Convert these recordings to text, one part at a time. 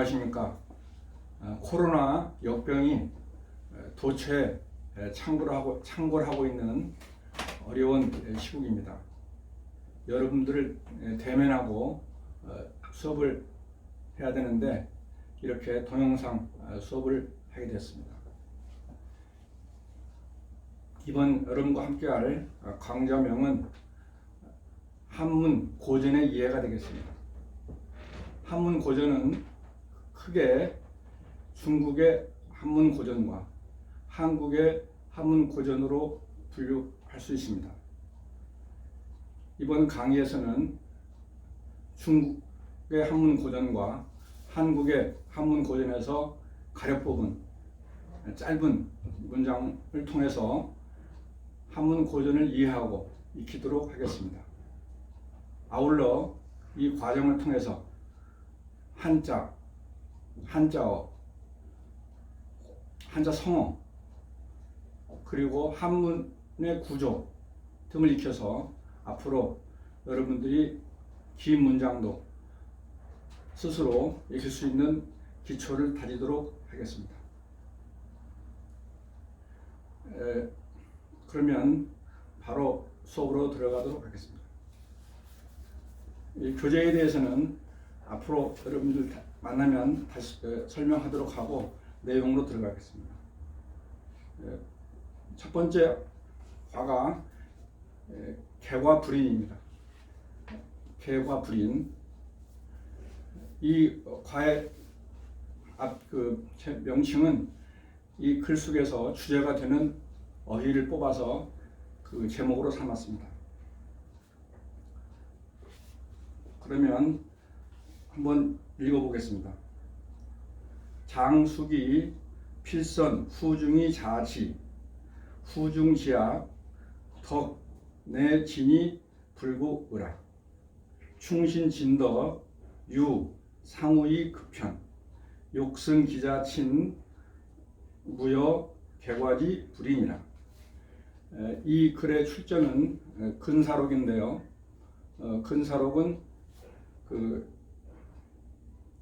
안녕하십니까. 코로나 역병이 도처에 창궐 하고 있는 어려운 시국입니다. 여러분들을 대면하고 수업을 해야 되는데 이렇게 동영상 수업을 하게 됐습니다. 이번 여러분과 함께할 강좌명은 한문 고전의 이해가 되겠습니다. 한문 고전은 크게 중국의 한문 고전과 한국의 한문 고전으로 분류할 수 있습니다. 이번 강의에서는 중국의 한문 고전과 한국의 한문 고전에서 가려 뽑은 짧은 문장을 통해서 한문 고전을 이해하고 익히도록 하겠습니다. 아울러 이 과정을 통해서 한자어, 한자 성어, 그리고 한문의 구조 등을 익혀서 앞으로 여러분들이 긴 문장도 스스로 읽을 수 있는 기초를 다지도록 하겠습니다. 그러면 바로 수업으로 들어가도록 하겠습니다. 이 교재에 대해서는 앞으로 여러분들 만나면 다시 설명하도록 하고 내용으로 들어가겠습니다. 첫 번째 과가 개과불인입니다. 개과불인. 이 과의 명칭은 이 글 속에서 주제가 되는 어휘를 뽑아서 그 제목으로 삼았습니다. 그러면 한번 읽어보겠습니다. 장수기 필선 후중이 자치 후중지압 덕내진이 불구의라 충신진덕 유 상우이 급편 욕승기자친 무여 개과지 불인이라. 이 글의 출전은 근사록인데요. 근사록은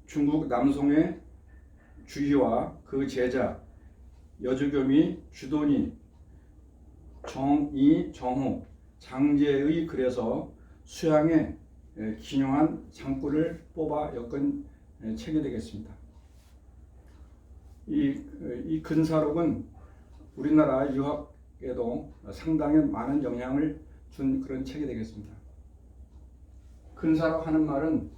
중국 남송의 주희와 그 제자 여주교미 주도니 정이 정호 장제의 글에서 수양의 기묘한 장구를 뽑아 엮은 책이 되겠습니다. 이 근사록은 우리나라 유학에도 상당히 많은 영향을 준 그런 책이 되겠습니다. 근사록 하는 말은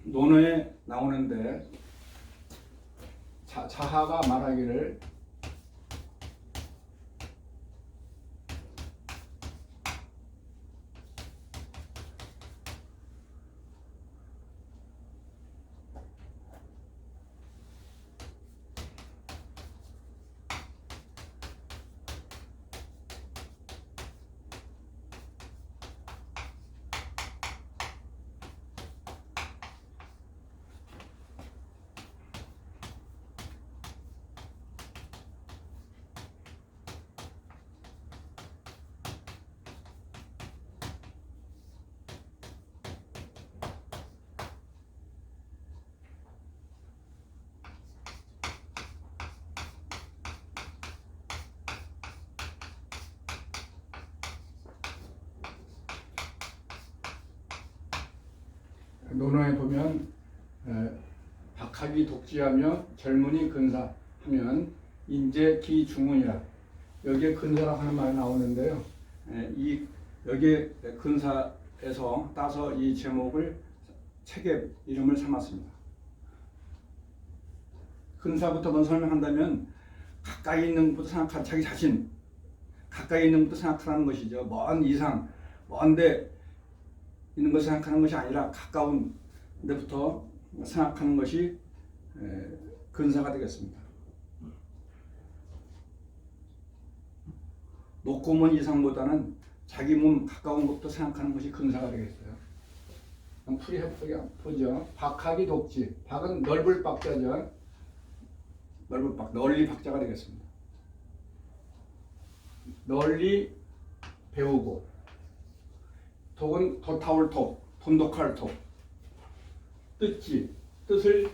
논어에 나오는데 자하가 말하기를 논어에 보면 박학이 독지하며 젊은이 근사하면 인재기 중훈이라. 여기에 근사라고 하는 말이 나오는데요. 여기에 근사에서 따서 이 제목을 책의 이름을 삼았습니다. 근사부터 먼저 설명한다면 가까이 있는 것부터 생각하는 자기 자신, 가까이 있는 것부터 생각하는 것이죠. 먼 이상, 먼데 있는 것을 생각하는 것이 아니라 가까운 데부터 생각하는 것이 근사가 되겠습니다. 높고 먼 이상보다는 자기 몸 가까운 것부터 생각하는 것이 근사가 되겠어요. 풀이 해보죠. 박학이 독지. 박은 넓을 박자죠. 넓을 박, 널리 박자가 되겠습니다. 널리 배우고 독은 돛타올 독, 돈독할 독, 뜻지, 뜻을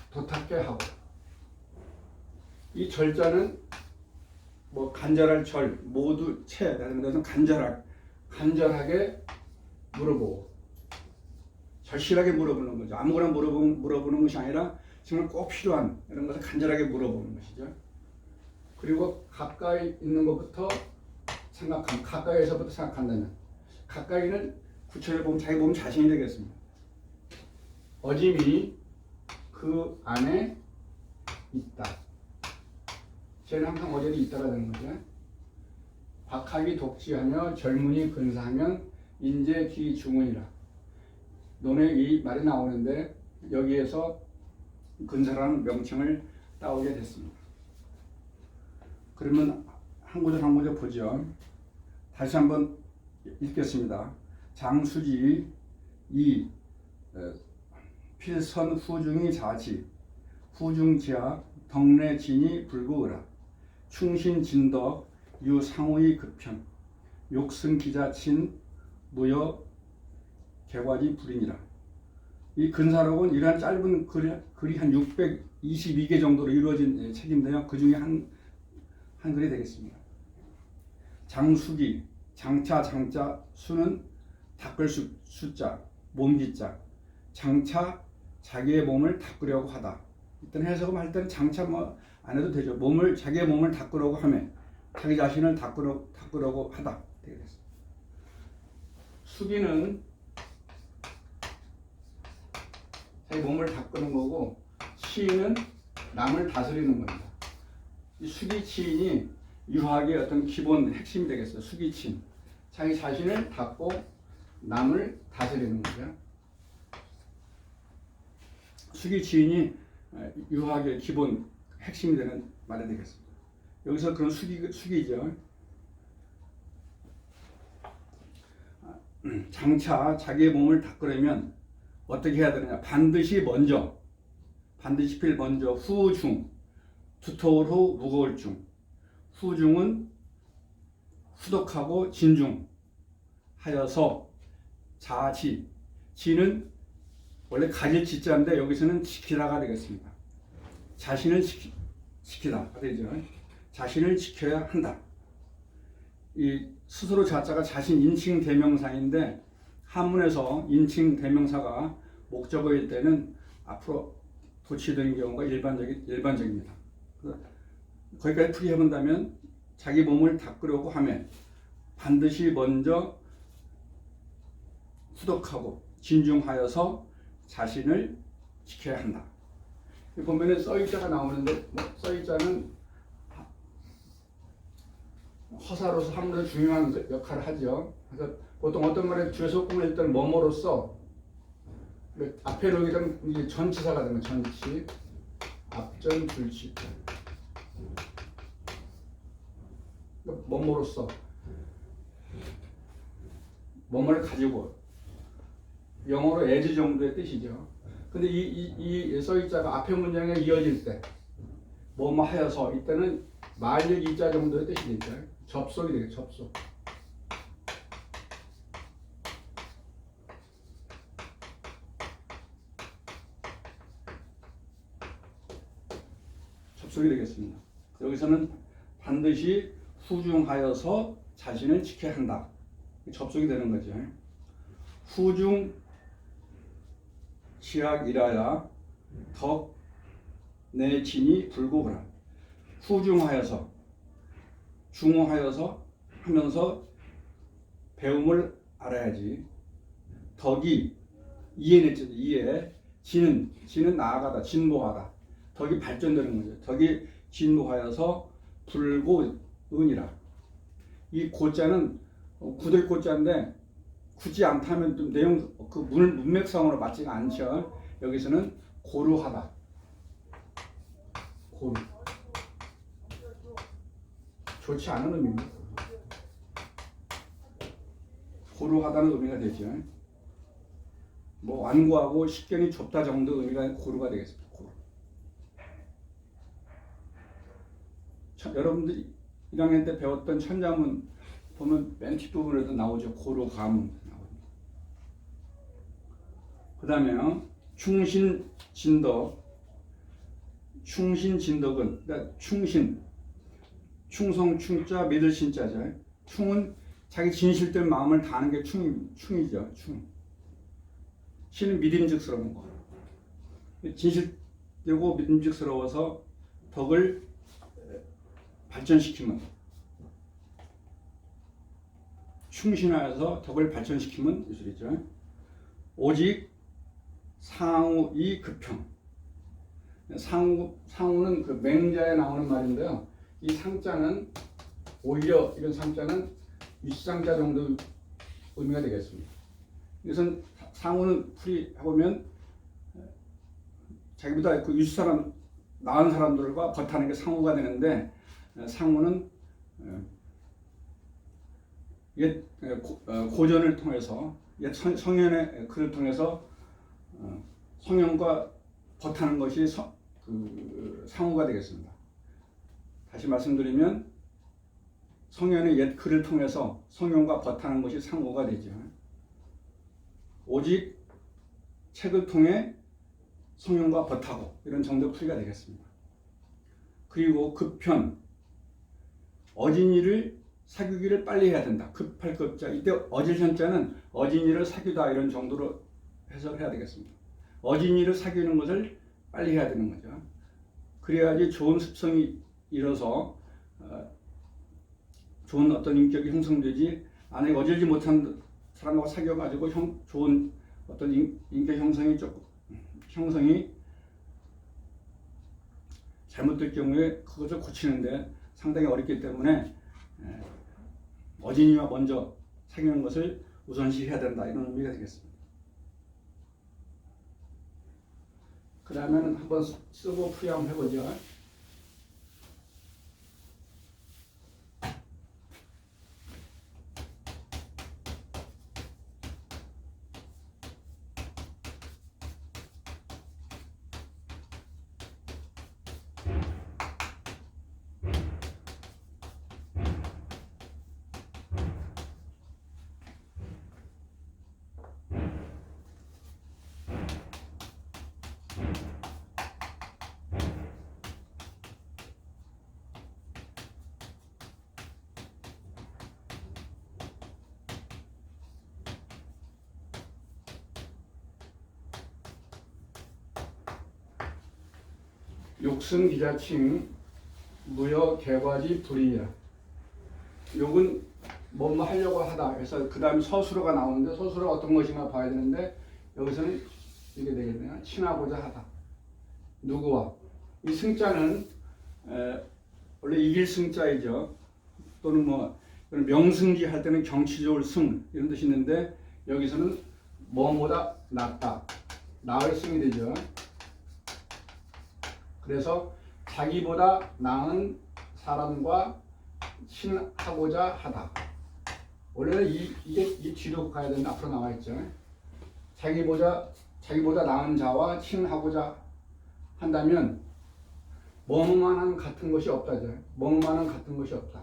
도탁게 하고. 이 절자는 뭐 간절할 절, 모두 채, 그래서 간절하게 물어보고 절실하게 물어보는 거죠. 아무거나 물어보는 것이 아니라 정말 꼭 필요한 이런 것을 간절하게 물어보는 것이죠. 그리고 가까이 있는 것부터 가까이에서부터 생각한다면, 가까이는 구체적으로 보면 자기 몸 자신이 되겠습니다. 어짐이 그 안에 있다. 쟤는 항상 어제도 있다가 되는 거죠. 박학이 독지하며 젊은이 근사하면 인재 기중은이라. 논에 이 말이 나오는데 여기에서 근사라는 명칭을 따오게 됐습니다. 그러면 한 구절 한 구절 보죠. 다시 한번 읽겠습니다. 장수지 이 필선 후중이 자지 후중지하 덕내진이 불구으라. 충신진덕 유상우의 급편 욕승기자친 무여 개과지 불이니라. 이 근사록은 이러한 짧은 글이 한 622개 정도로 이루어진 책인데요. 그 중에 한 글이 되겠습니다. 장수기, 장차 수는 닦을 숫자, 몸짓자. 장차 자기의 몸을 닦으려고 하다. 일단 해석을 할 때는 장차 뭐 안 해도 되죠. 자기의 몸을 닦으려고 하면 자기 자신을 닦으려고 하다. 되겠습니다. 수기는 자기 몸을 닦는 거고, 치인은 남을 다스리는 겁니다. 이 수기치인이 유학의 어떤 기본 핵심이 되겠어요. 수기치인. 자기 자신을 닦고 남을 다스리는 거죠. 수기치인이 유학의 기본 핵심이 되는 말이 되겠습니다. 여기서 그런 수기죠. 장차 자기의 몸을 닦으려면 어떻게 해야 되느냐? 반드시 필 먼저 후중, 두터울 후 무거울 중. 후중은 후덕하고 진중하여서 자지. 지는 원래 가질 지자인데 여기서는 지키다가 되겠습니다. 자신을 지키다 되죠. 자신을 지켜야 한다. 이 스스로 자자가 자신 인칭 대명사인데 한문에서 인칭 대명사가 목적어일 때는 앞으로 도치되는 경우가 일반적입니다. 거기까지 풀이해 본다면 자기 몸을 닦으려고 하면 반드시 먼저 후덕하고 진중하여서 자신을 지켜야 한다. 보면은 써있자가 나오는데 써있자는 허사로서 한문에서 중요한 역할을 하죠. 그래서 보통 어떤 말에 뒤에서 꾸밀 때는 뭐뭐로써 앞에 놓이게 되면 이제 전치사가 되는 전치, 앞전 줄치. 뭐뭐로써 뭐뭐를 가지고, 영어로 as 정도의 뜻이죠. 근데 이 써있자가 앞에 문장에 이어질 때 뭐뭐 하여서 이때는 만일 이자 정도의 뜻이 되죠. 접속이 되겠죠. 접속. 접속이 되겠습니다. 여기서는 반드시 후중하여서 자신을 지켜야 한다. 접속이 되는 거죠. 후중 지학이라야 덕 내진이 불구하라. 후중하여서, 중후하여서 하면서 배움을 알아야지. 덕이 이해냈죠. 이해. 지는 나아가다, 진보하다. 덕이 발전되는 거죠. 덕이 진보하여서 불고은이라. 이 고자는 굳을 고자인데 굳지 않다면 좀 내용 그 문맥상으로 맞지가 않죠. 여기서는 고루하다. 고루. 좋지 않은 의미입니다. 고루하다는 의미가 되죠. 뭐 완고하고 식견이 좁다 정도 의미가 고루가 되겠습니다. 고루. 여러분들이 1학년 때 배웠던 천자문 보면 맨 뒷부분에도 나오죠. 고루 가문 나옵니다. 그 다음에 충신진덕. 충신진덕은 그러니까 충성 충자 믿을 신자죠. 충은 자기 진실된 마음을 다하는 게 충이죠. 신은 믿음직스러운 거. 진실되고 믿음직스러워서 덕을 발전시키면, 충신하여서 덕을 발전시키면 예술이죠. 오직 상우이 급평. 상우는 그 맹자에 나오는 말인데요. 이 상자는 오히려 이런 상자는 윗상자 정도 의미가 되겠습니다. 그래서 상우는 풀이해보면 자기보다 그 윗사람 나은 사람들과 버타는 게 상우가 되는데, 상우는 옛 고전을 통해서 옛 성현의 글을 통해서 성현과 버타는 것이 상우가 되겠습니다. 다시 말씀드리면 성현의 옛 글을 통해서 성현과 버타는 것이 상우가 되죠. 오직 책을 통해 성현과 버타고 이런 정도 풀이가 되겠습니다. 그리고 급편, 어진이를 사귀기를 빨리 해야 된다. 급할 급자. 이때 어질 현자는 어진이를 사귀다 이런 정도로 해석해야 되겠습니다. 어진이를 사귀는 것을 빨리 해야 되는 거죠. 그래야지 좋은 습성이 일어서 좋은 어떤 인격이 형성되지, 만약에 어질지 못한 사람하고 사귀어가지고 좋은 어떤 인격 형성이 잘못될 경우에 그것을 고치는데 상당히 어렵기 때문에 어진이와 먼저 사귀는 것을 우선시해야 된다, 이런 의미가 되겠습니다. 그러면 한번 쓰고 풀이 한번 해보죠. 욕승 기자칭 무여 개과지 불이야. 욕은 뭐뭐 하려고 하다. 그래서 그 다음에 서술어가 나오는데 서술어가 어떤 것인가 봐야 되는데, 여기서는 이게 되겠네요. 친하고자 하다. 누구와? 이 승자는 원래 이길 승자이죠. 또는 뭐 명승지 할 때는 경치 좋을 승 이런 뜻이 있는데, 여기서는 뭐보다 낫다. 나을 승이 되죠. 그래서 자기보다 나은 사람과 친하고자 하다. 원래는 이게 뒤로 가야 되는데 앞으로 나와 있죠. 자기보다 나은 자와 친하고자 한다면 뭐뭐만한 같은 것이 없다죠. 뭐뭐만한 같은 것이 없다.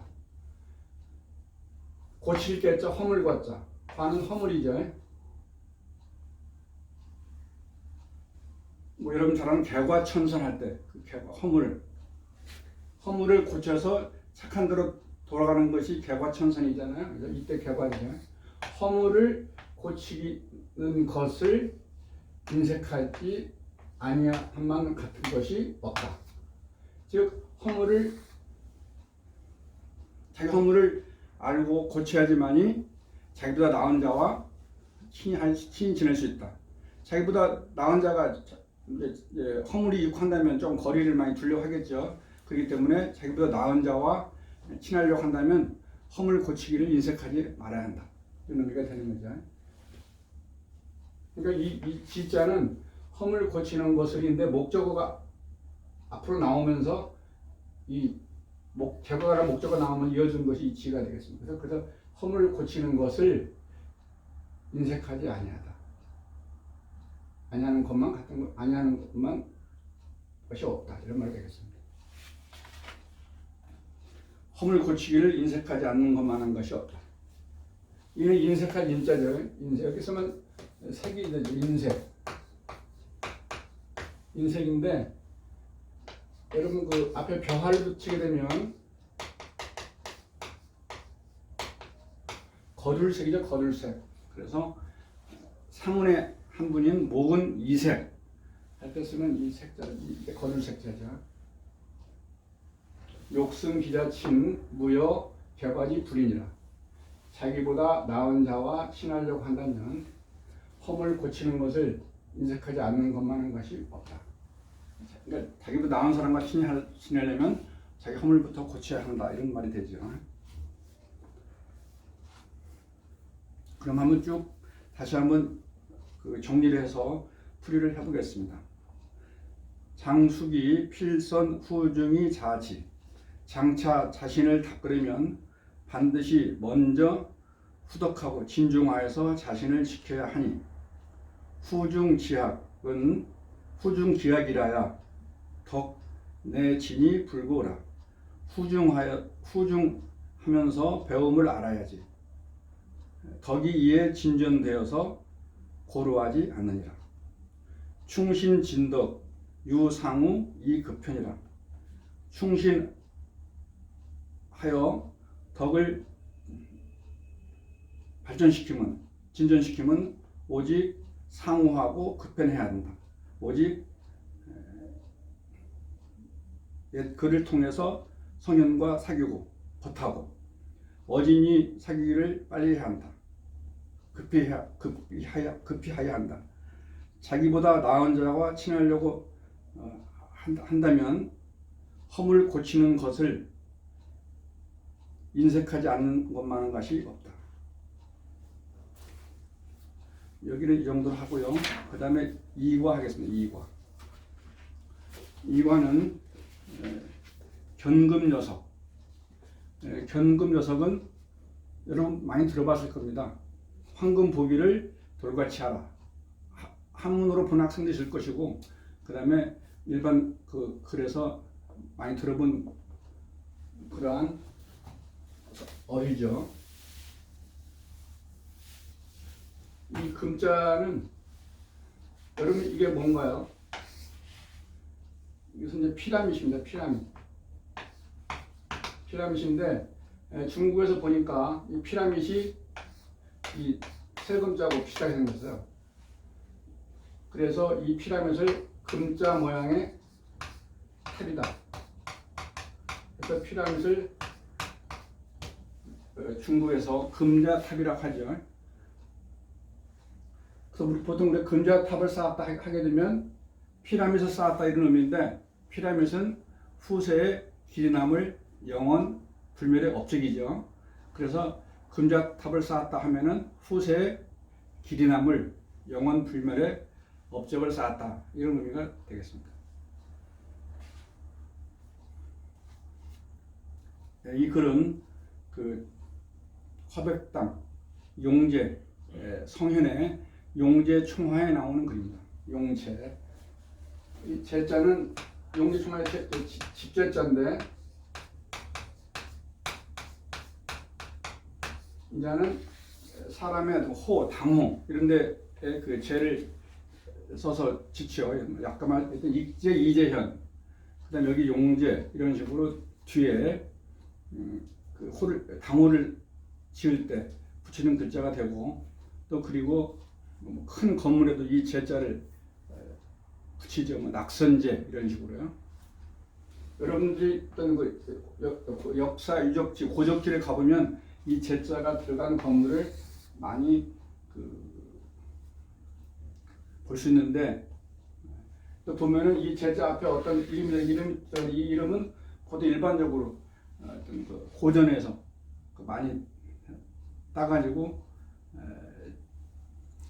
고칠 개자 허물과자. 과는 허물이죠. 뭐 여러분 잘 아는 개과천선할 때 그 허물을 고쳐서 착한 대로 돌아가는 것이 개과천선이잖아요. 그래서 이때 개과죠. 허물을 고치는 것을 인색하지 아니한 만큼 같은 것이 없다. 즉 자기 허물을 알고 고쳐야지만이 자기보다 나은 자와 친히 지낼 수 있다. 자기보다 나은 자가 이제 허물이 익한다면 좀 거리를 많이 두려고 하겠죠. 그렇기 때문에 자기보다 나은 자와 친하려고 한다면 허물 고치기를 인색하지 말아야 한다. 이런 의미가 되는 거죠. 그러니까 이 지자는 허물 고치는 것을인데 목적어가 앞으로 나오면서 이 개과라는 목적어가 나오면 이어준 것이 이 지가 되겠습니다. 그래서 허물 고치는 것을 인색하지 아니하다. 아니하는 것만 것이 없다. 이런 말이 되겠습니다. 허물 고치기를 인색하지 않는 것만한 것이 없다. 이는 인색할 인자죠. 인색. 여기서만 색이 되죠. 인색. 인색인데 여러분 그 앞에 벼화를 붙이게 되면 거둘색이죠. 거둘색. 그래서 상운의 한 분인 목은 이색 할 때 쓰면 이 색자를 이게 거둘색자죠. 욕승 기자친 무여 개과지 불이니라. 자기보다 나은 자와 친하려고 한다면 허물 고치는 것을 인색하지 않는 것만 한 것이 없다. 그러니까 자기보다 나은 사람과 친하려면 자기 허물부터 고쳐야 한다 이런 말이 되죠. 그럼 한번 쭉 다시 한번 그 정리를 해서 풀이를 해보겠습니다. 장수기 필선 후중이 자지. 장차 자신을 닦으려면 반드시 먼저 후덕하고 진중하여서 자신을 지켜야 하니 후중지학은 후중기학이라야 덕 내 진이 불고라. 후중하면서 배움을 알아야지. 덕이 이에 진전되어서 고루하지 않느니라. 충신진덕 유상우 이급편이라. 충신하여 덕을 발전시키면 진전시키면 오직 상우하고 급편해야 한다. 오직 그를 통해서 성현과 사귀고 벗하고 어진이 사귀기를 빨리 해야 한다. 급히 하여야 한다. 자기보다 나은 자와 친하려고 한다면 허물 고치는 것을 인색하지 않는 것만한 것이 없다. 여기는 이 정도로 하고요. 그 다음에 2과 하겠습니다. 2과는 견금여석. 견금여석은 여러분 많이 들어봤을 겁니다. 황금 보기를 돌같이 하라. 한문으로 본 학생도 있을 것이고, 그 다음에 일반 그래서 많이 들어본 그러한 어휘죠. 이 금자는 여러분 이게 뭔가요? 이것은 이제 피라밋입니다. 피라밋인데 중국에서 보니까 이 피라밋이 이 세금자하고 비슷하게 생겼어요. 그래서 이 피라밋을 금자 모양의 탑이다. 그래서 피라밋을 중국에서 금자탑이라고 하죠. 그래서 우리 보통 금자탑을 쌓았다 하게 되면 피라밋을 쌓았다 이런 의미인데, 피라밋은 후세의 길이 남을 영원 불멸의 업적이죠. 그래서 금자탑을 쌓았다 하면은 후세의 길이 남을 영원 불멸의 업적을 쌓았다 이런 의미가 되겠습니다. 이 글은 그 화백당 용제 성현의 용제 총화에 나오는 글입니다. 용제. 이 제자는 용제 총화의 집제자인데, 이제는 사람의 호, 당호 이런 데에 그 제를 써서 지쳐. 약간 말했던 익제, 이제현, 그 다음에 여기 용제 이런 식으로 뒤에 그 호를, 당호를 지을 때 붙이는 글자가 되고, 또 그리고 큰 건물에도 이 제자를 붙이죠. 낙선제 이런 식으로요. 여러분들이 어떤 그 역사 유적지, 고적지를 가보면 이 제자가 들어간 건물을 많이 볼 수 있는데, 또 보면은 이 제자 앞에 어떤 이 이름은 보통 일반적으로 어떤 그 고전에서 많이 따가지고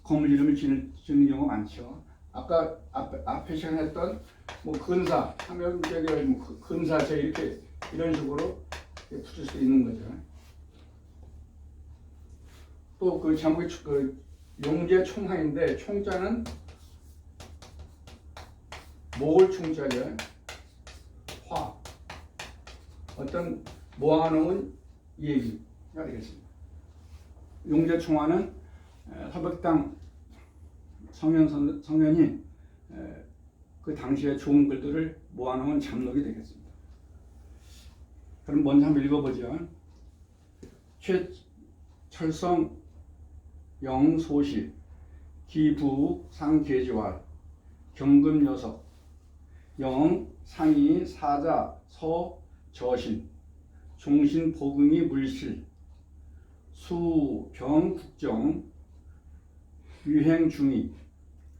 건물 이름을 짓는 경우가 많죠. 아까 앞에 시작했던 뭐 근사 하면 저기 뭐 근사제 이렇게 이런 식으로 붙일 수 있는 거죠. 또 그 제목이 그 용제 총화인데, 총자는 목을 총자죠. 화. 어떤 모아놓은 얘기가 되겠습니다. 용제 총화는 화백당 성현이 그 당시에 좋은 글들을 모아놓은 잡록이 되겠습니다. 그럼 먼저 한번 읽어보죠. 최철성 영소시 기부상계지왈 경금여석 영상이 사자 서저신 종신보궁이 물실 수병국정 유행중위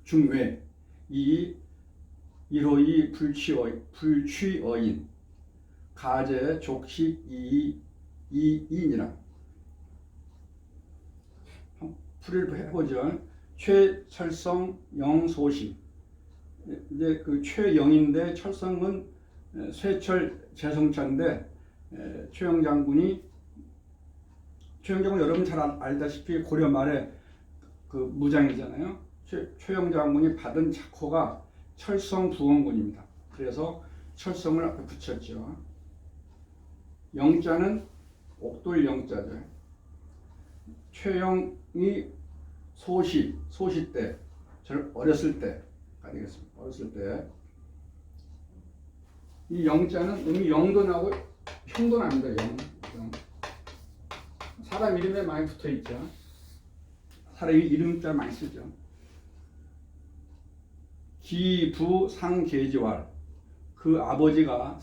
중외 이 1호이 불취어인 가제 족식 이인이라 풀이를 해보죠. 최철성 영소시 이제 그 최영인데 철성은 쇠철 재성자인데 최영 장군 여러분 잘 알다시피 고려 말에 그 무장이잖아요. 최영 장군이 받은 작호가 철성부원군입니다. 그래서 철성을 앞에 붙였죠. 영자는 옥돌 영자죠. 최영이 소시 때, 어렸을 때가 되겠습니다. 어렸을 때. 이 영자는 여기 영도 나오고 형도 납니다. 영. 사람 이름에 많이 붙어 있죠. 사람 이름자 많이 쓰죠. 기부상계지왈 그 아버지가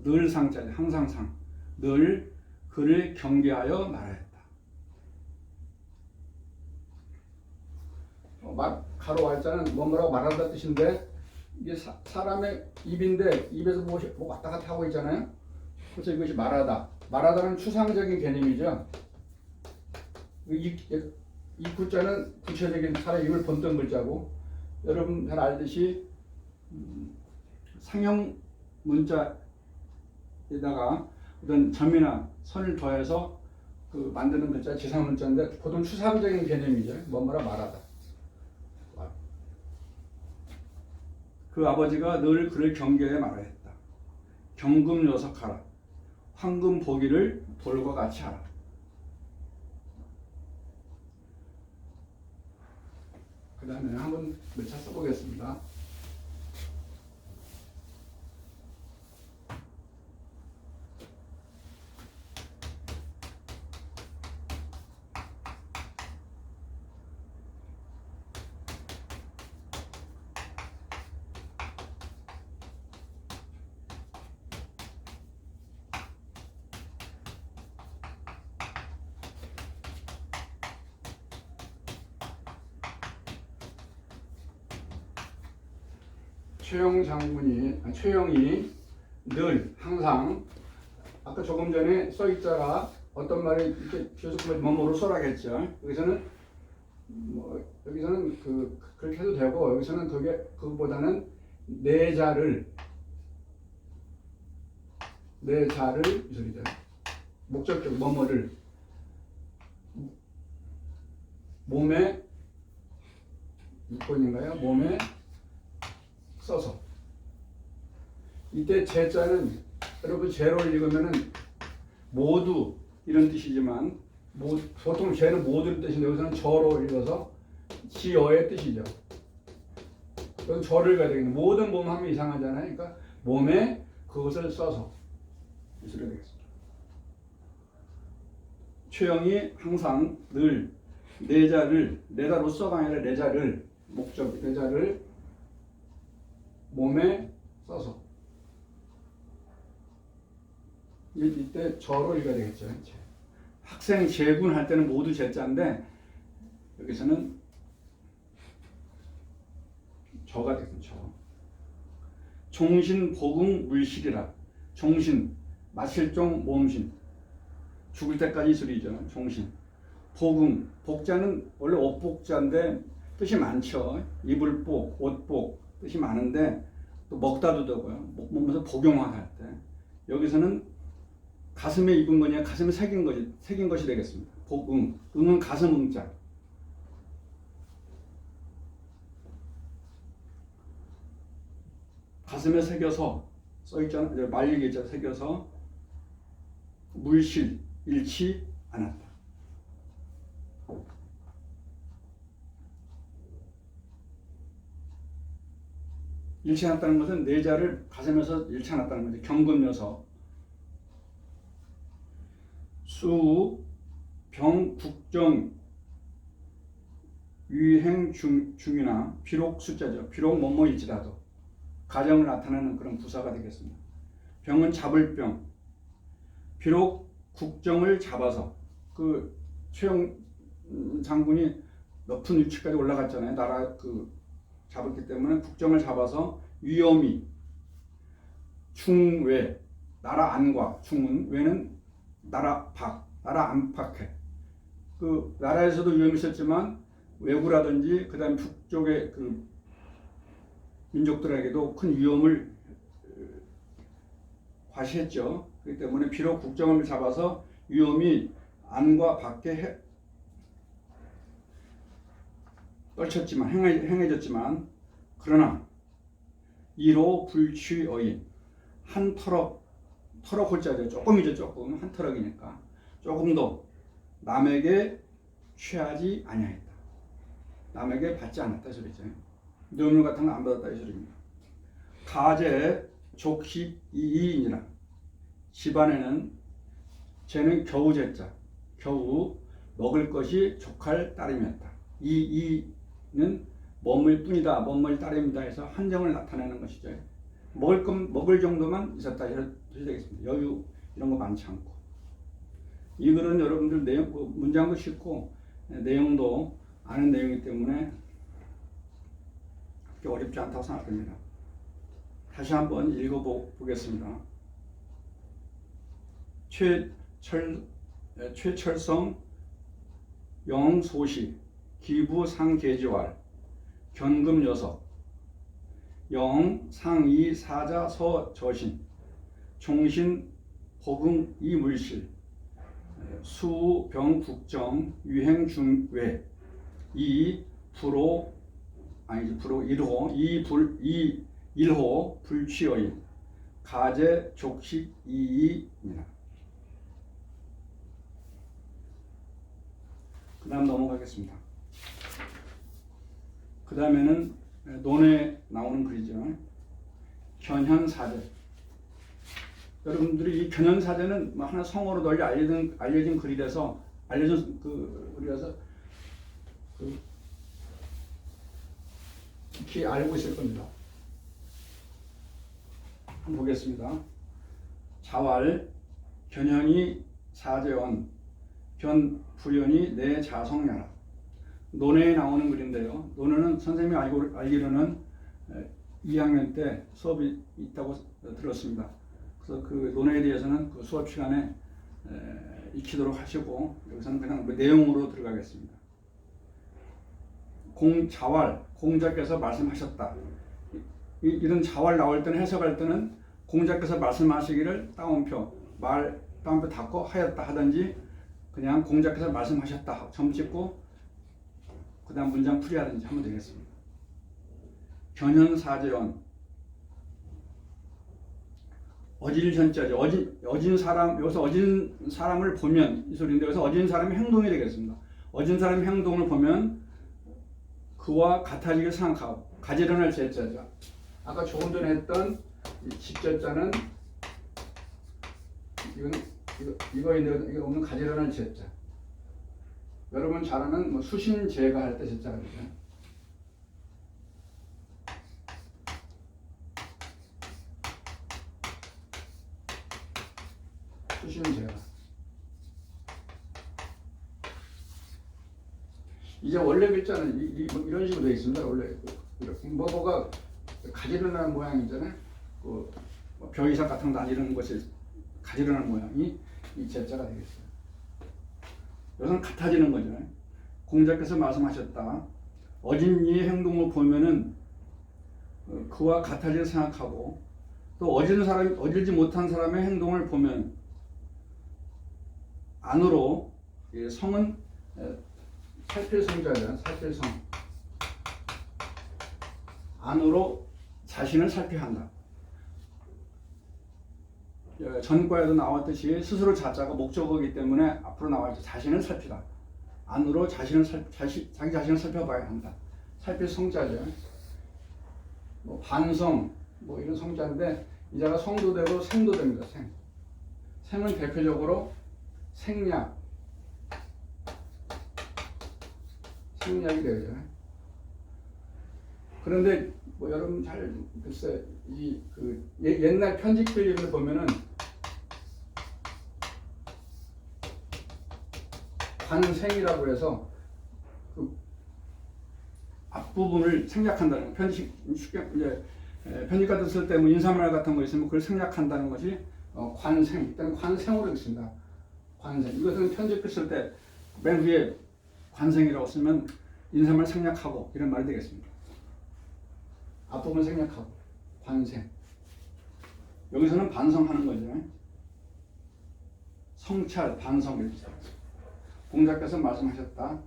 늘 상자죠. 항상 늘 그를 경계하여 말하였다. 가로 말자는 뭐라고 말한다 뜻인데 이게 사람의 입인데 입에서 뭐 왔다 갔다 하고 있잖아요. 그래서 이것이 말하다. 말하다는 추상적인 개념이죠. 이 구자는 구체적인 사람의 입을 번뜬 글자고 여러분 잘 알듯이 상형 문자에다가 어떤 점이나 선을 더해서 그 만드는 글자 지상 문자인데 보통 추상적인 개념이죠. 뭐라 말하다. 그 아버지가 늘 그를 경계해 말하였다. 경금여석하라. 황금 보기를 돌과 같이 하라. 그 다음에 한번 몇 차 써보겠습니다. 최영이 늘 항상 아까 조금 전에 써있자가 어떤 말이 이렇게 계속 뭐뭐로 써라겠죠. 여기서는 그렇게 해도 되고 여기서는 그보다는 내 자를 이 소리죠. 목적격 뭐뭐를 몸에 이권인가요? 몸에 써서 이때 제자는 여러분 제를 읽으면은 모두 이런 뜻이지만 보통 제는 모두의 뜻인데 여기서는 저로 읽어서 지어의 뜻이죠. 그건 저를 가야 되겠네. 모든 몸 하면 이상하잖아요. 그러니까 몸에 그것을 써서 이 소리가 되겠습니다. 최영이 항상 늘 내자로서가 아니라 내자를 목적 내자를 몸에 써서 이때 저로 읽어야 되겠죠. 학생 제군 할 때는 모두 제자인데 여기서는 저가 되겠죠. 종신보궁 물실이라. 종신 마실종 모음신 죽을 때까지 소리죠. 종신 보궁 복자는 원래 옷복자인데 뜻이 많죠. 이불복, 옷복 뜻이 많은데 또 먹다도 되고요. 몸에서 복용할 때 여기서는 가슴에 입은 거냐 가슴에 새긴 것이 되겠습니다. 복응, 응은 가슴 응자. 가슴에 새겨서 써있잖아요. 말리기자 새겨서 물실 잃지 않았다. 잃지 않았다는 것은 내 자를 가슴에서 잃지 않았다는 거죠. 경건여서 수, 병, 국정, 유행 중이나 비록 숫자죠. 비록 뭐뭐일지라도 가정을 나타내는 그런 부사가 되겠습니다. 병은 잡을 병. 비록 국정을 잡아서 그 최영 장군이 높은 위치까지 올라갔잖아요. 나라 잡았기 때문에 국정을 잡아서 위험이 충외 나라 안과 충은 외는 나라 밖 나라 안팎에 그 나라에서도 위험이 있었지만 외구라든지 그다음 북쪽의 그 민족들에게도 큰 위험을 과시했죠. 그렇기 때문에 비록 국정을 잡아서 위험이 안과 밖에 떨쳤지만 행해졌지만 그러나 이로 불취어인 한 터럭 홀자죠. 조금이죠. 조금 한 터럭이니까 조금도 남에게 취하지 아니하였다. 남에게 받지 않았다 이 소리죠. 뇌물 같은 거 안 받았다 이 소리입니다. 가제 족식 이이니라 집안에는 쟤는 겨우 제자 겨우 먹을 것이 족할 따름이었다. 이는 머물 뿐이다 머물 따름이다 해서 한정을 나타내는 것이죠. 먹을 정도만 있었다 이런 뜻이 되겠습니다. 여유 이런 거 많지 않고 이 글은 여러분들 내용 문장도 쉽고 내용도 아는 내용이기 때문에 그렇게 어렵지 않다고 생각됩니다. 다시 한번 읽어보겠습니다. 최철성 영소시 기부상계지왈 견금여석 영상이사자 서저신 종신 호금 이물실 수병국정 유행중외 일호 불취어인 가제 족식 이이입니다. 그 다음 넘어가겠습니다. 그 다음에는 논에 나오는 글이죠. 견현사제. 여러분들이 이 견현사제는 하나 성어로 널리 알려진 글이라서 글이라서 익히 알고 있을 겁니다. 한번 보겠습니다. 자왈 견현이 사제원 견불연이 내 자성야라. 논에 나오는 글인데요. 논에는 선생님이 알기로는 2학년 때 수업이 있다고 들었습니다. 그래서 그 논에 대해서는 그 수업 시간에 익히도록 하시고 여기서는 그냥 내용으로 들어가겠습니다. 자왈 공자께서 말씀하셨다. 이런 자왈 나올 때는 해석할 때는 공자께서 말씀하시기를 따옴표 닫고 하였다 하든지 그냥 공자께서 말씀하셨다 점 찍고 그 다음 문장 풀이하든지 하면 되겠습니다. 견현사제원 어질 현자죠. 어진 사람 여기서 어진 사람을 보면 이 소리인데 여기서 어진 사람의 행동이 되겠습니다. 어진 사람의 행동을 보면 그와 같아지길 생각하고 가지런할 제자죠. 아까 조금 전에 했던 집자자는 이거인데 이거 없는 가지런할 제자. 여러분 잘 아는 수신제가 할 때 제자가 되죠. 수신제가. 이제 원래 글자는 이런 식으로 되어 있습니다. 원래 이렇게 뭐가 가지런한 모양이잖아요. 벼 이삭 같은 거 다지르는 것이 가지런한 모양이 이 제자가 되겠어요. 이것은 같아지는 거죠. 공자께서 말씀하셨다. 어진 이의 행동을 보면은 그와 같아질 생각하고 또 어질지 못한 사람의 행동을 보면 안으로 성은 살필성자죠. 살필성 안으로 자신을 살펴야 한다. 전과에도 나왔듯이 스스로 자자가 목적어이기 때문에 앞으로 나와있죠. 자신을 살피다. 안으로 자기 자신을 살펴봐야 한다. 살필 성자죠. 뭐 반성 뭐 이런 성자인데 이 자가 성도 되고 생도 됩니다. 생은 대표적으로 생략이 되죠. 그런데 뭐 여러분 잘 글쎄 옛날 편집 필름을 보면은 관생이라고 해서 그 앞부분을 생략한다는 거. 편집 같은 쓸 때 뭐 인사말 같은 거 있으면 그걸 생략한다는 것이 관생. 일단 관생으로 있습니다. 관생. 이것은 편집을 쓸 때 맨 위에 관생이라고 쓰면 인사말 생략하고 이런 말이 되겠습니다. 앞부분 생략하고 관생. 여기서는 반성하는 거죠. 성찰, 반성 이렇게 써요. 공자께서 말씀하셨다.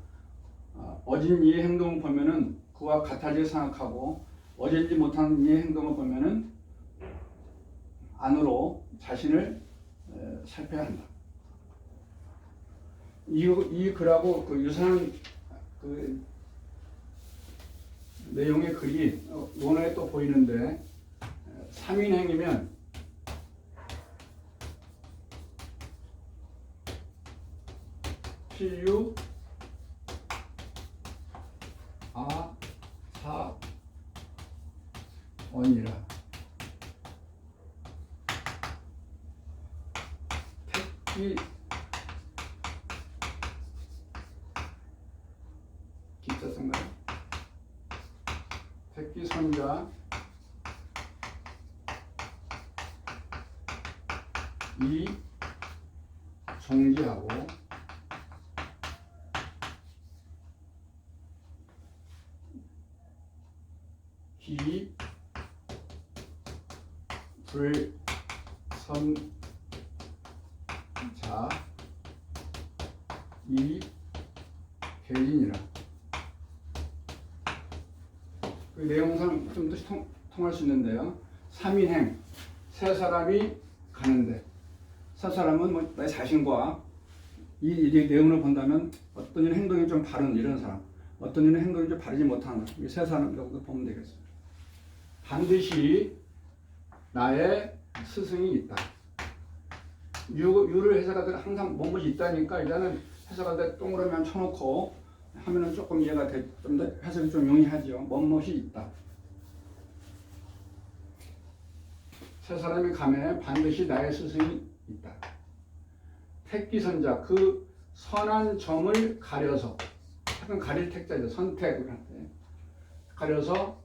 어진 이의 행동을 보면은 그와 같아질 생각하고 어질지 못한 이의 행동을 보면은 안으로 자신을 살펴야 한다. 이 글하고 그 유사한 그 내용의 글이 논어에 또 보이는데 3인행이면 필유 아사언이라 택기 기자 쓴가요? 택기선자 이 종지하고 기 불선자 이 계인이라. 그 내용상 좀 뜻이 통할 수 있는데요. 3인행, 세 사람이 가는데 세 사람은 뭐 내 자신과 이 내용을 본다면 어떤 이런 행동이 좀 바른 이런 사람, 어떤 이런 행동이 좀 바르지 못한 사람, 이 세 사람이라고 보면 되겠습니다. 반드시 나의 스승이 있다. 유를 해석하다가 항상 뭐뭐이 있다니까 일단은 해석할 때 동그라미 쳐놓고 하면은 조금 이해가 돼, 좀 더 해석이 좀 용이하죠. 뭐뭐이 있다. 세 사람이 가면 반드시 나의 스승이 있다. 택기선자, 그 선한 점을 가려서, 약간 가릴 택자죠. 선택을 할 때. 가려서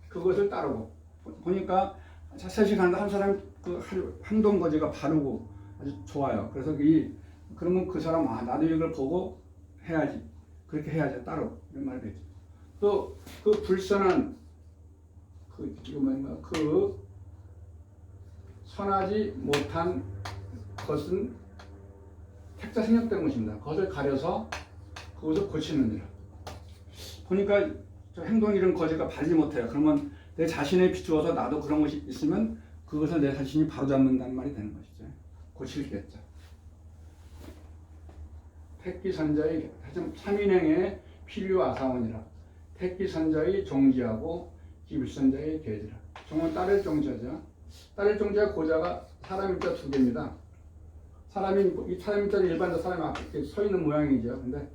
그것을 따르고. 보니까 셋이 간다 한 사람 그 행동 거지가 바르고 아주 좋아요. 그래서 그러면 그 사람 나도 이걸 보고 해야지. 그렇게 해야지 따르고 이런 말이 되죠. 또 그 불선한 그 선하지 못한 것은 택자 생략된 것입니다. 그것을 가려서 그것을 고치는 일. 보니까 저 행동 이런 거지가 바르지 못해요. 그러면 내 자신에 비추어서 나도 그런 것이 있으면 그것을 내 자신이 바로잡는다는 말이 되는 것이죠. 고칠겠죠. 택기선자의 3인행의 필유아사원이라. 택기선자의 종지하고 기불선자의 계지라. 종은 따를 종자죠. 따를 종자의 고자가 사람 일자 두 개입니다. 이 사람 일자는 일반적 사람이 앞에 서 있는 모양이죠. 근데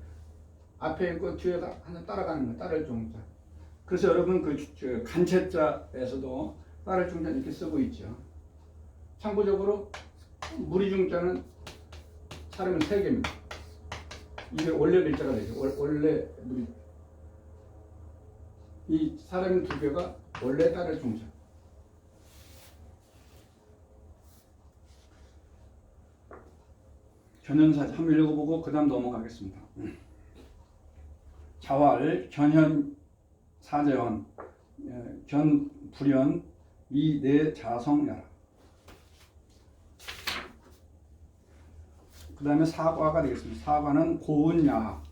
앞에 있고 뒤에서 하나 따라가는 거 따를 종자. 그래서 여러분 그 간체자에서도 따를 종자 이렇게 쓰고 있죠. 참고적으로 무리중자는 사람은 3개입니다. 이게 원래 글자가 되죠. 원래 무리. 이 사람이 2개가 원래 따를 종자. 견현사 한번 읽어보고 그 다음 넘어가겠습니다. 자활, 견현, 사재원, 견, 불연, 이, 내, 자성야라. 그 다음에 사과가 되겠습니다. 사과는 고운야학.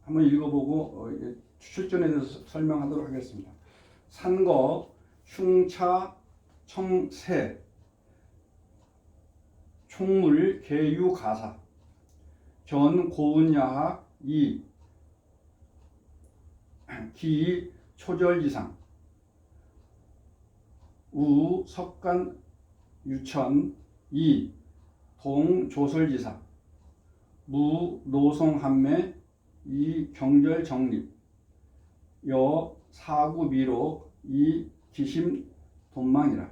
한번 읽어보고 출전에 대해서 설명하도록 하겠습니다. 산거, 흉차, 청새, 총물, 계유, 가사, 견, 고운야학, 이, 기 초절이상 우 석간 유천 이 동조설지사 무 노송한매 이 경절정립 여 사구미록 이 기심 돈망이라.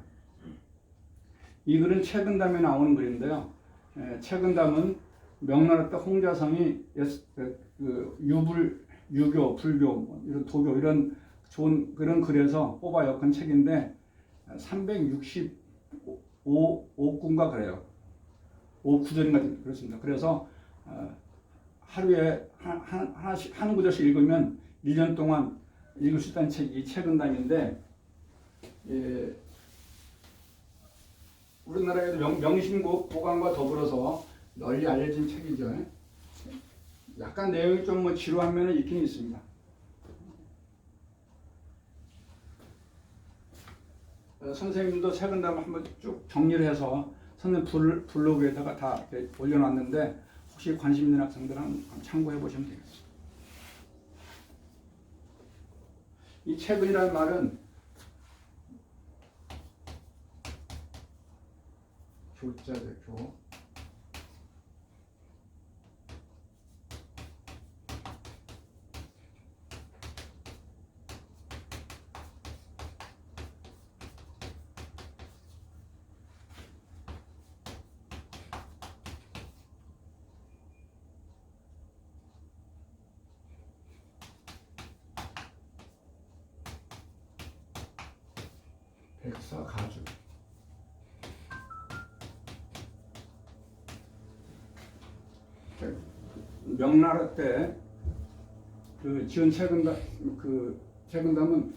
이 글은 채근담에 나오는 글인데요. 채근담은 명나라 때 홍자성이 유불, 유교, 불교, 이런 도교 이런 좋은 그런 글에서 뽑아 엮은 책인데 365군가 그래요. 5구절인가 그렇습니다. 그래서 하루에 한 구절씩 읽으면 1년 동안 읽을 수 있다는 책이 채근담인데, 우리나라에도 명심국 보관과 더불어서 널리 알려진 책이죠. 약간 내용이 좀 뭐 지루한 면은 있긴 있습니다. 선생님도 채근담을 한번 쭉 정리를 해서 선생님 블로그에다가 다 올려놨는데 혹시 관심 있는 학생들은 참고해 보시면 되겠습니다. 이 채근이라는 말은 교자죠, 교. 백사가주. 명나라 때 그 지은 채근담은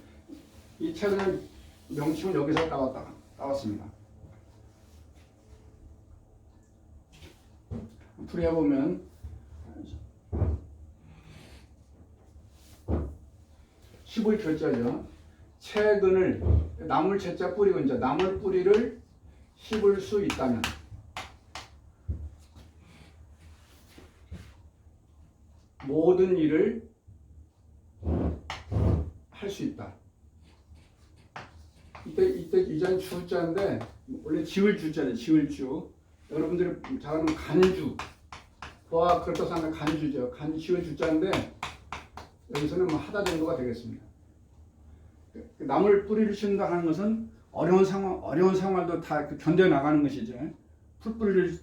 이 채근의 명칭은 여기서 따왔습니다. 풀이해 보면 십의 교자죠. 채근을 나물 채자 뿌리 근자 나물 뿌리를 씹을 수 있다면 모든 일을 할 수 있다. 이때 이자는 주자인데 원래 지을 주자죠. 지을 주. 여러분들이 잘 아는 간주. 그와 그렇다고 하면 간주죠. 지을 주자인데 여기서는 뭐 하다 정도가 되겠습니다. 나물 뿌리를 씹는다 하는 것은 어려운 상황도 다 견뎌 나가는 것이죠. 풀뿌리를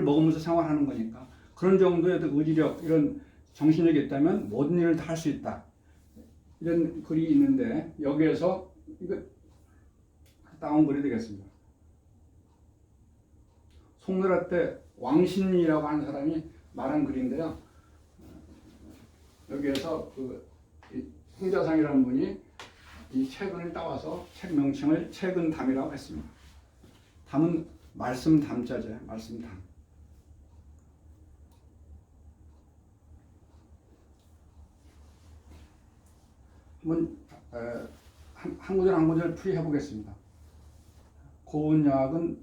먹으면서 생활하는 거니까 그런 정도의 의지력, 이런 정신력이 있다면 모든 일을 다 할 수 있다. 이런 글이 있는데 여기에서 이거 따온 글이 되겠습니다. 송나라 때 왕신이라고 하는 사람이 말한 글인데요. 여기에서 홍자상이라는 분이 이 채근을 따와서 책 명칭을 채근담이라고 했습니다. 담은 말씀 담자죠. 말씀 담. 한번 한 구절 한 구절 풀이해 보겠습니다. 고운야학은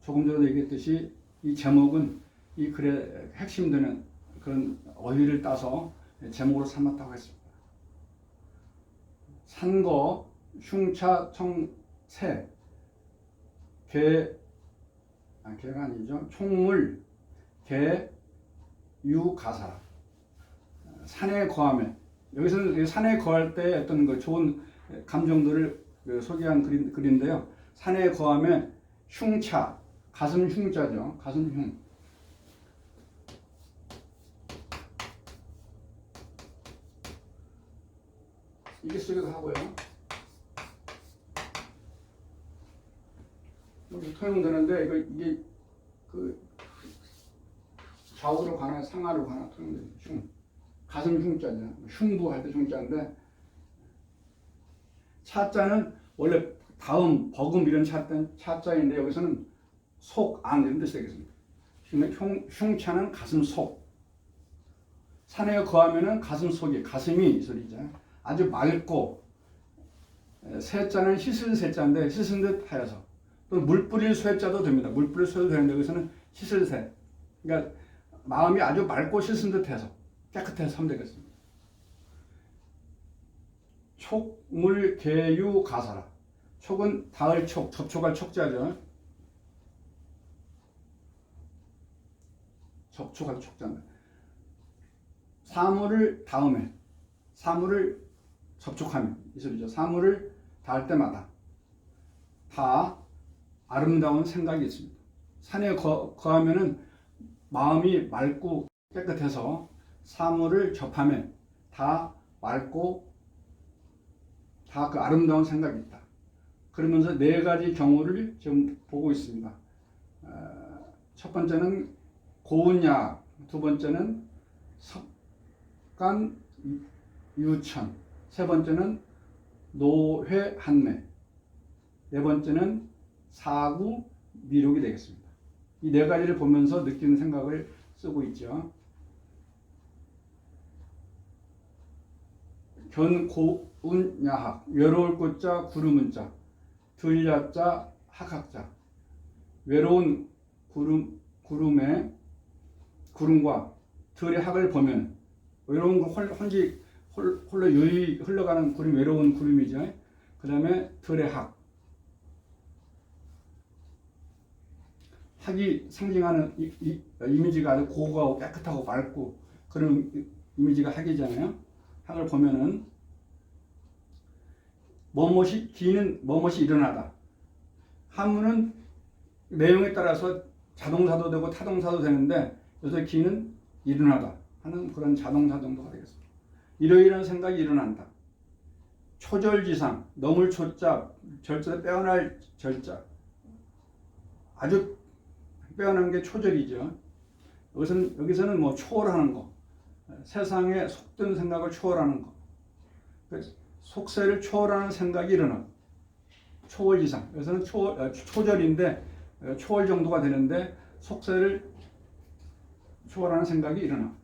조금 전에 얘기했듯이 이 제목은 이 글의 핵심 되는 그런 어휘를 따서 제목으로 삼았다고 했습니다. 산거, 흉차, 청새, 개가 아니죠. 총물, 개, 유, 가사. 산에 거하면, 여기서는 산에 거할 때 어떤 그 좋은 감정들을 소개한 글인데요. 산에 거하면 흉차, 가슴 흉자죠. 가슴 흉. 이게 쓰기도 하고요. 여기 통용되는데 이게 그 좌우로 가나 상하로 가나 통용됩니다. 흉. 가슴 흉자죠. 흉부할 때 흉자인데 차자는 원래 다음, 버금 이런 차자인데 여기서는 속, 안 이런 뜻이 되겠습니다. 흉차는 가슴 속. 산에 거하면은 가슴 속이, 가슴이 이 소리죠. 아주 맑고, 세자는 씻을 세자인데 씻은 듯 하여서, 또 물 뿌릴 쇠자도 됩니다. 물 뿌릴 쇠도 되는데 여기서는 씻을 새. 그러니까 마음이 아주 맑고 씻은 듯 해서 깨끗해서 하면 되겠습니다. 촉물 계유 가사라. 촉은 닿을 촉, 접촉할 촉자죠. 접촉할 촉자인데 사물을 닿으면, 사물을 접촉하면 이 소리죠. 사물을 닿을 때마다 다 아름다운 생각이 있습니다. 산에 거하면은 마음이 맑고 깨끗해서 사물을 접하면 다 맑고 다 그 아름다운 생각이 있다. 그러면서 네 가지 경우를 지금 보고 있습니다. 첫 번째는 고운야학, 두 번째는 석간 유천, 세 번째는 노회한매, 네 번째는 사구 미록이 되겠습니다. 이 네 가지를 보면서 느끼는 생각을 쓰고 있죠. 견고운야학, 외로울 꽃자 구름은자, 들야자 학학자. 외로운 구름과 들의 학을 보면 외로운 거 홀로 유유히 흘러가는 구름, 외로운 구름이죠. 그 다음에 들의 학. 학이 상징하는 이미지가 아주 고고하고 깨끗하고 맑고 그런 이미지가 학이잖아요. 학을 보면은 기는 뭐뭇이 일어나다. 한문은 내용에 따라서 자동사도 되고 타동사도 되는데 여기서 기는 일어나다 하는 그런 자동사 정도가 되겠습니다. 이러이러한 생각이 일어난다. 초절지상, 넘을 초자, 절자에 빼어날 절자. 아주 빼어난 게 초절이죠. 여기서는 뭐 초월하는 거, 세상에 속든 생각을 초월하는 거, 속세를 초월하는 생각이 일어나. 초월지상. 여기서는 초절인데 초월 정도가 되는데 속세를 초월하는 생각이 일어나.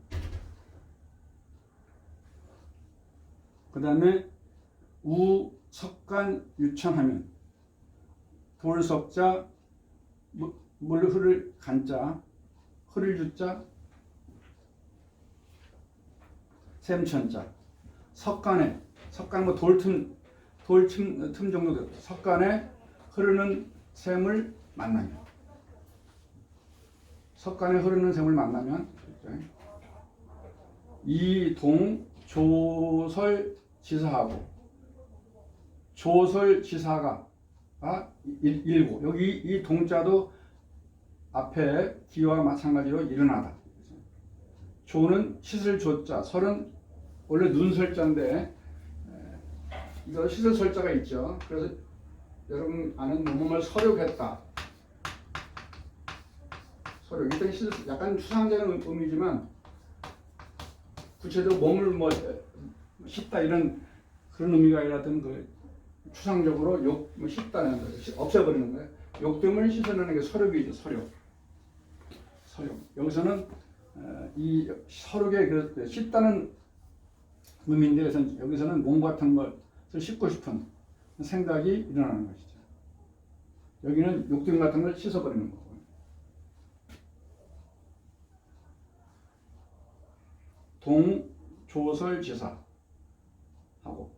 그 다음에 우석간 유천하면 돌석자 물 흐를 간자 흐를 유자 샘천자 석간에 석간 뭐 돌틈 정도 되고 석간에 흐르는 샘을 만나면 석간에 흐르는 샘을 만나면 이동 조설 지사하고 조설 지사가 일고 여기 이 동자도 앞에 기와 마찬가지로 일어나다. 조는 씻을 조자, 설은 원래 눈설자인데 이거 씻을 설자가 있죠. 그래서 여러분 아는 몸을 서력했다. 서력. 일단 약간 추상적인 의미지만 구체적으로 몸을 뭐 씻다 이런 그런 의미가 아니라 그 추상적으로 씻다는 거예요. 없애버리는 거예요. 욕됨을 씻어내는 게 서력이죠. 서력. 여기서는 이 서력의 그 씻다는 의미인데 여기서는 몸 같은 것을 씻고 싶은 생각이 일어나는 것이죠. 여기는 욕됨 같은 걸 씻어버리는 거고. 동조설지사 하고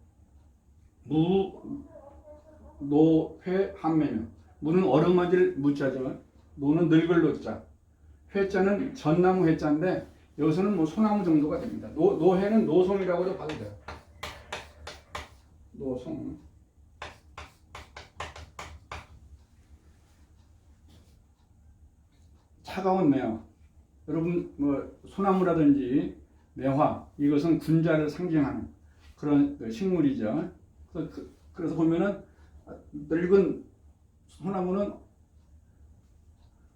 무노회한매며 무는 얼음맞을 무자죠. 노는 늙을 노자. 회자는 전나무 회자인데 여기서는 뭐 소나무 정도가 됩니다. 노회는 노송이라고도 봐도 돼요. 노송. 차가운 매화. 여러분 뭐 소나무라든지 매화 이것은 군자를 상징하는 그런 식물이죠. 그래서 보면은 늙은 소나무는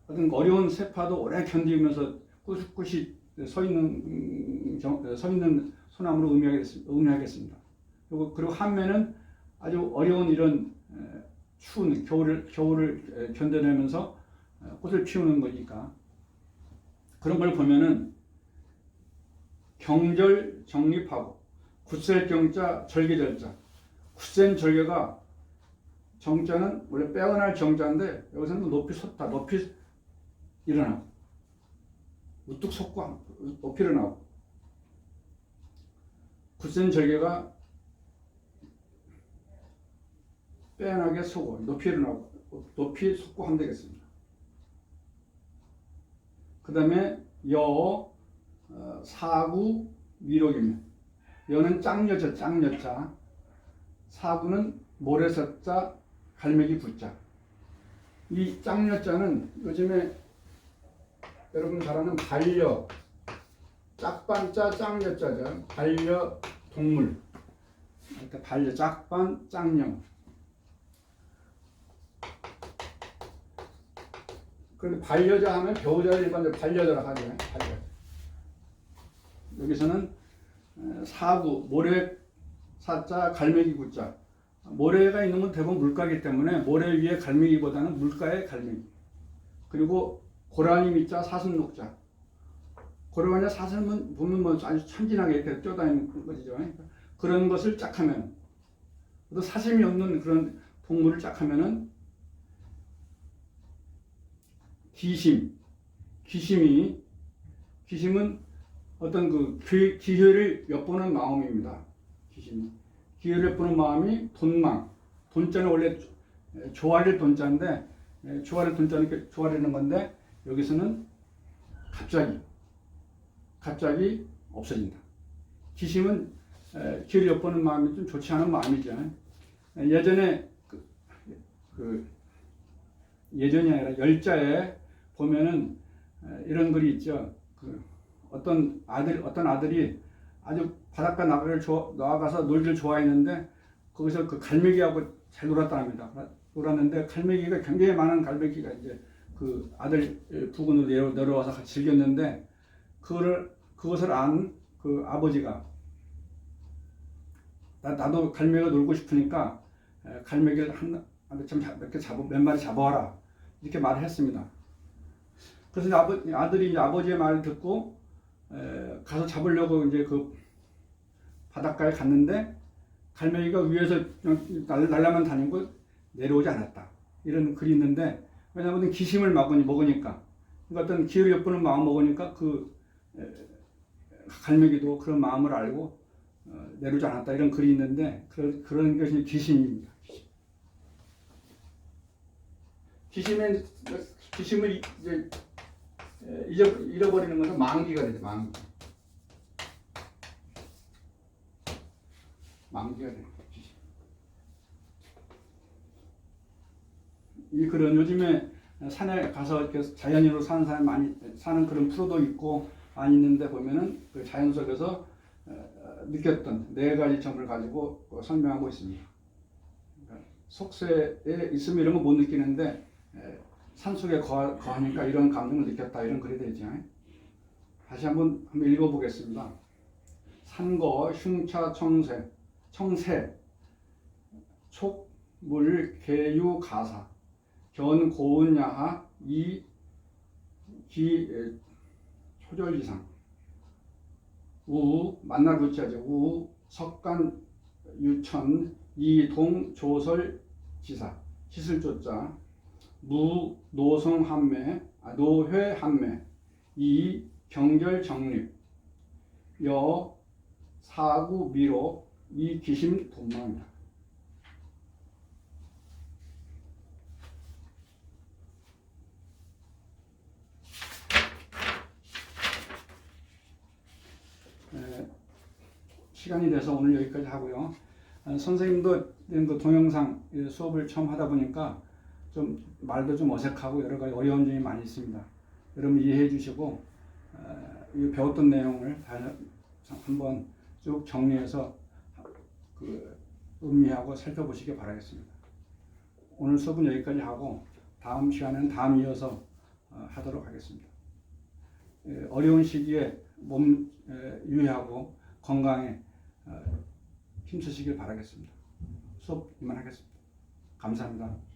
어떤 어려운 세파도 오래 견디면서 꿋꿋이 서 있는 소나무로 의미하겠습니다. 그리고 한매는 아주 어려운 이런 추운 겨울을 견뎌내면서 꽃을 피우는 거니까 그런 걸 보면은 경절 정립하고 굳셀경자 절개절자. 굳센 절개가 정자는 원래 빼어날 정자인데 여기서는 높이 솟다, 높이 일어나고 우뚝 솟고 높이 일어나고 굳센 절개가 빼어나게 서고 높이 일어나고 높이 솟고 하면 되겠습니다. 그 다음에 사구 미록이면 여는 짝여자 짝여자 사구는 모래서자 갈매기 구자. 이 짝여자는 요즘에 여러분 잘 아는 반려 짝반자 짝여자죠. 반려 동물. 그러니까 반려 짝반 짝녀. 그런데 반려자 하면 배우자를 일반적으로 반려자라고 하죠. 반려. 여기서는 사구 모래 사자 갈매기 구자. 모래가 있는 건 대부분 물가이기 때문에 모래 위에 갈매기보다는 물가에 갈매기. 그리고 고라니 밑자 사슴 녹자. 고라니와 사슴은 보면 뭐 아주 천진하게 이렇게 뛰어다니는 것이죠. 그런 것을 짝하면 또 사심이 없는 그런 동물을 짝하면은 기심은 어떤 그 기회를 엿보는 마음입니다. 기회를 엿보는 마음이 돈망. 돈자는 원래 조아릴 돈자인데 조아릴 돈자는 이렇게 조아리는 건데 여기서는 갑자기 없어진다. 기심은 기회를 엿보는 마음이 좀 좋지 않은 마음이죠. 예전에 예전이 아니라 열자에 보면은 이런 글이 있죠. 어떤 아들이 아주 바닷가 나가서 놀기를 좋아했는데 거기서 그 갈매기하고 잘 놀았답니다. 놀았는데 갈매기가 굉장히 많은 갈매기가 이제 그 아들 부근으로 내려와서 같이 즐겼는데 그것을 안 그 아버지가 나도 갈매기가 놀고 싶으니까 갈매기를 몇 마리 잡아와라 이렇게 말을 했습니다. 그래서 아들이 이제 아버지의 말을 듣고 가서 잡으려고 이제 그 바닷가에 갔는데 갈매기가 위에서 날라만 다니고 내려오지 않았다. 이런 글이 있는데 왜냐하면 기심을 먹으니까 그러니까 어떤 기회를 엿보는 마음 먹으니까 갈매기도 그런 마음을 알고 내려오지 않았다. 이런 글이 있는데 그런 것이 기심입니다. 기심을 이제 잃어버리는 것은 망기가 되죠. 망기가 되는 거죠. 이 글은 요즘에 산에 가서 이렇게 자연인으로 사는 사람이 많이 사는 그런 프로도 있고 많이 있는데 보면은 그 자연 속에서 느꼈던 4가지 점을 가지고 설명하고 있습니다. 그러니까 속세에 있으면 이런 거 못 느끼는데 산속에 거하니까 이런 감정을 느꼈다. 이런 글이 되죠. 다시 한번 읽어보겠습니다. 산거 흉차 청새 촉물 개유 가사 견 고운 야하 초절지상 우 만날 구자죠. 우 석간 유천 이동 조설 지사 시슬조자 무 노성 한매 노회 한매 이 경결 정립 여 사구 미로 이 기심 돈망이다. 시간이 돼서 오늘 여기까지 하고요. 선생님도 그 동영상 수업을 처음 하다 보니까 좀 말도 좀 어색하고 여러 가지 어려운 점이 많이 있습니다. 여러분 이해해 주시고 배웠던 내용을 한번 쭉 정리해서 음미하고 살펴보시기 바라겠습니다. 오늘 수업은 여기까지 하고 다음 시간에는 다음 이어서 하도록 하겠습니다. 어려운 시기에 몸 유의하고 건강에 힘쓰시길 바라겠습니다. 수업 이만하겠습니다. 감사합니다.